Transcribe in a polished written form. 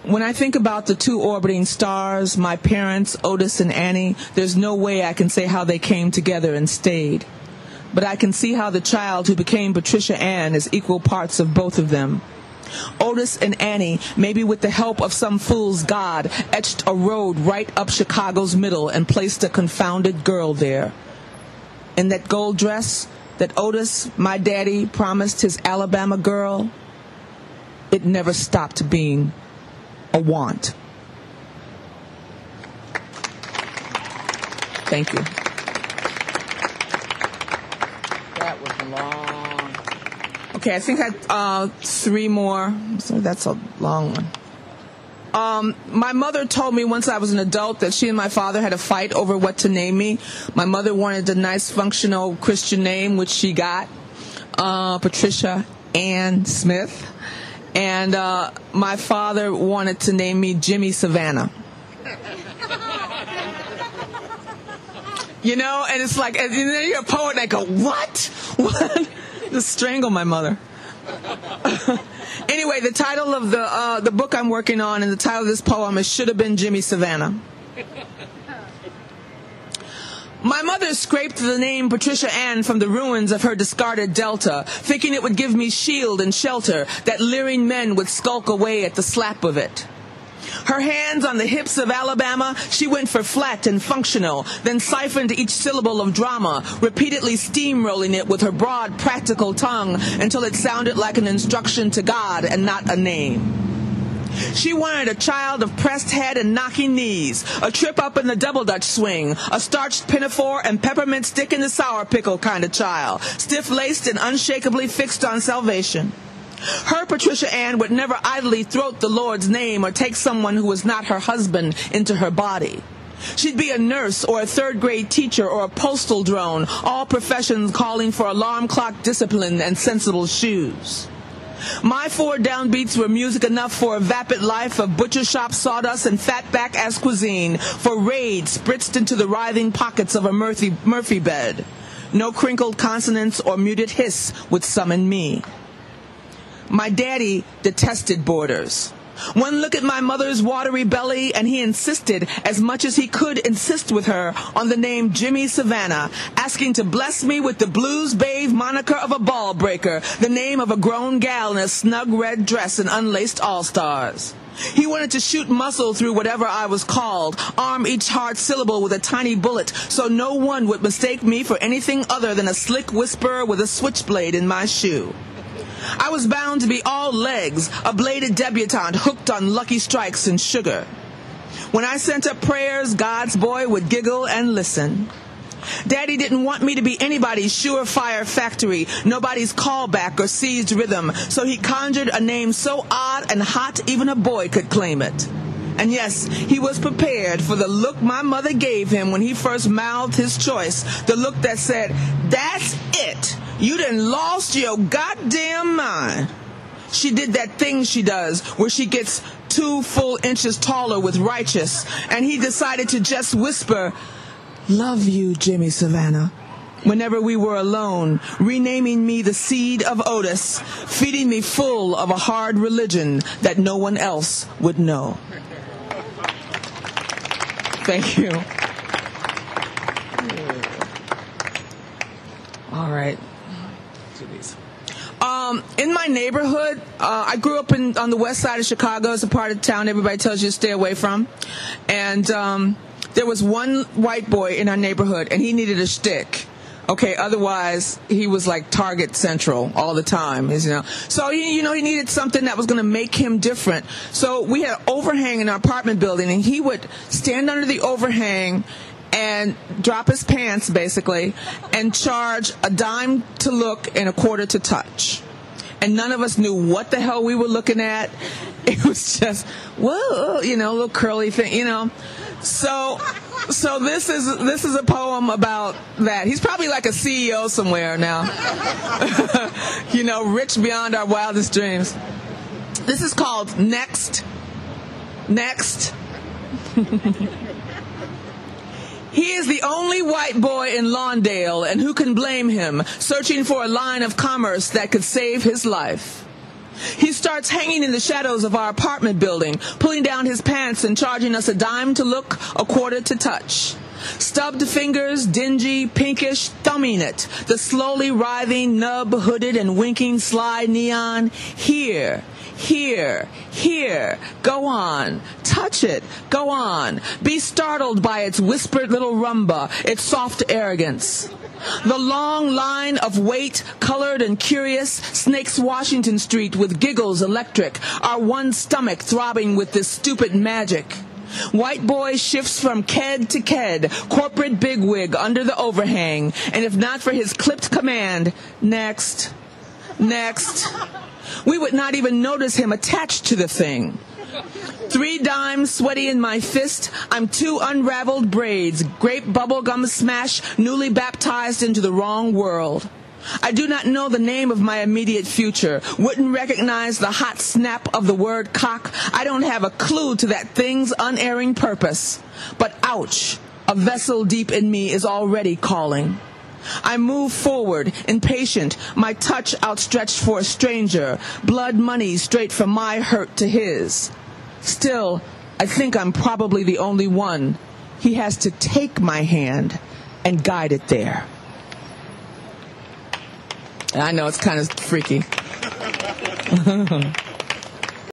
When I think about the two orbiting stars, my parents, Otis and Annie, there's no way I can say how they came together and stayed. But I can see how the child who became Patricia Ann is equal parts of both of them. Otis and Annie, maybe with the help of some fool's god, etched a road right up Chicago's middle and placed a confounded girl there. In that gold dress that Otis, my daddy, promised his Alabama girl, it never stopped being a want. Thank you. That was long. Okay, I think I had 3 more. So that's a long one. My mother told me once I was an adult that she and my father had a fight over what to name me. My mother wanted a nice, functional Christian name, which she got, Patricia Ann Smith. And my father wanted to name me Jimmy Savannah. You know, and it's like, and then you're a poet, and I go, what? What? Just strangle my mother. Anyway, the title of the book I'm working on and the title of this poem is Should Have Been Jimmy Savannah. My mother scraped the name Patricia Ann from the ruins of her discarded Delta, thinking it would give me shield and shelter, that leering men would skulk away at the slap of it. Her hands on the hips of Alabama, she went for flat and functional, then siphoned each syllable of drama, repeatedly steamrolling it with her broad, practical tongue until it sounded like an instruction to God and not a name. She wanted a child of pressed head and knocking knees, a trip up in the double Dutch swing, a starched pinafore and peppermint stick in the sour pickle kind of child, stiff-laced and unshakably fixed on salvation. Her Patricia Ann would never idly throat the Lord's name or take someone who was not her husband into her body. She'd be a nurse or a third-grade teacher or a postal drone, all professions calling for alarm clock discipline and sensible shoes. My 4 downbeats were music enough for a vapid life of butcher shop sawdust and fatback as cuisine, for rage spritzed into the writhing pockets of a Murphy bed. No crinkled consonants or muted hiss would summon me. My daddy detested borders. One look at my mother's watery belly, and he insisted, as much as he could insist with her, on the name Jimmy Savannah, asking to bless me with the blues babe moniker of a ball breaker, the name of a grown gal in a snug red dress and unlaced all-stars. He wanted to shoot muscle through whatever I was called, arm each hard syllable with a tiny bullet, so no one would mistake me for anything other than a slick whisperer with a switchblade in my shoe. I was bound to be all legs, a bladed debutante hooked on Lucky Strikes and sugar. When I sent up prayers, God's boy would giggle and listen. Daddy didn't want me to be anybody's surefire factory, nobody's callback or seized rhythm, so he conjured a name so odd and hot even a boy could claim it. And yes, he was prepared for the look my mother gave him when he first mouthed his choice, the look that said, "That's it. You done lost your goddamn mind." She did that thing she does where she gets 2 full inches taller with righteous, and he decided to just whisper, "Love you, Jimmy Savannah," whenever we were alone, renaming me the seed of Otis, feeding me full of a hard religion that no one else would know. Thank you. All right. In my neighborhood, I grew up on the west side of Chicago. It's a part of town everybody tells you to stay away from. And there was one white boy in our neighborhood, and he needed a shtick. Okay, otherwise he was like target central all the time, you know. So he needed something that was going to make him different. So we had an overhang in our apartment building, and he would stand under the overhang and drop his pants, basically, and charge a dime to look and a quarter to touch. And none of us knew what the hell we were looking at. It was just, whoa, you know, a little curly thing, you know. So this is a poem about that. He's probably like a CEO somewhere now. You know, rich beyond our wildest dreams. This is called Next. Next. He is the only white boy in Lawndale, and who can blame him, searching for a line of commerce that could save his life. He starts hanging in the shadows of our apartment building, pulling down his pants and charging us a dime to look, a quarter to touch. Stubbed fingers, dingy, pinkish, thumbing it. The slowly writhing, nub-hooded and winking sly neon. Here, here, here. Go on. Touch it. Go on. Be startled by its whispered little rumba, its soft arrogance. The long line of weight, colored and curious, snakes Washington Street with giggles electric, our one stomach throbbing with this stupid magic. White boy shifts from ked to ked, corporate bigwig under the overhang, and if not for his clipped command, next, next, we would not even notice him attached to the thing. 3 dimes sweaty in my fist, I'm 2 unraveled braids, grape bubblegum smash, newly baptized into the wrong world. I do not know the name of my immediate future, wouldn't recognize the hot snap of the word cock. I don't have a clue to that thing's unerring purpose. But ouch, a vessel deep in me is already calling. I move forward, impatient, my touch outstretched for a stranger, blood money straight from my hurt to his. Still, I think I'm probably the only one. He has to take my hand and guide it there. I know it's kind of freaky.